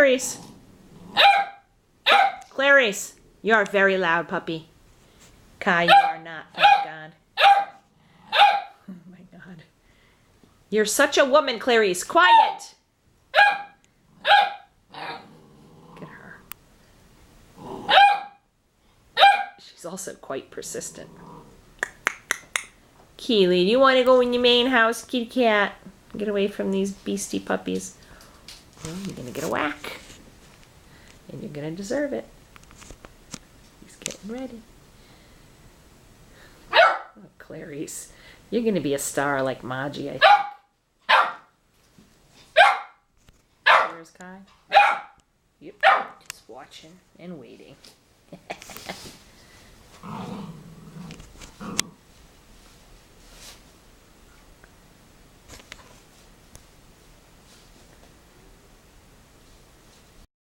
Clarice. Clarice, you're a very loud puppy. Kai, you are not, thank God. Oh my God. You're such a woman, Clarice. Quiet. Look at her. She's also quite persistent. Keely, do you want to go in your main house, kitty cat? Get away from these beastie puppies. Well, you're going to get a whack. And you're going to deserve it. He's getting ready. Oh, Clarice. You're going to be a star like Maji, I think. Where's Kai? Yep, just watching and waiting.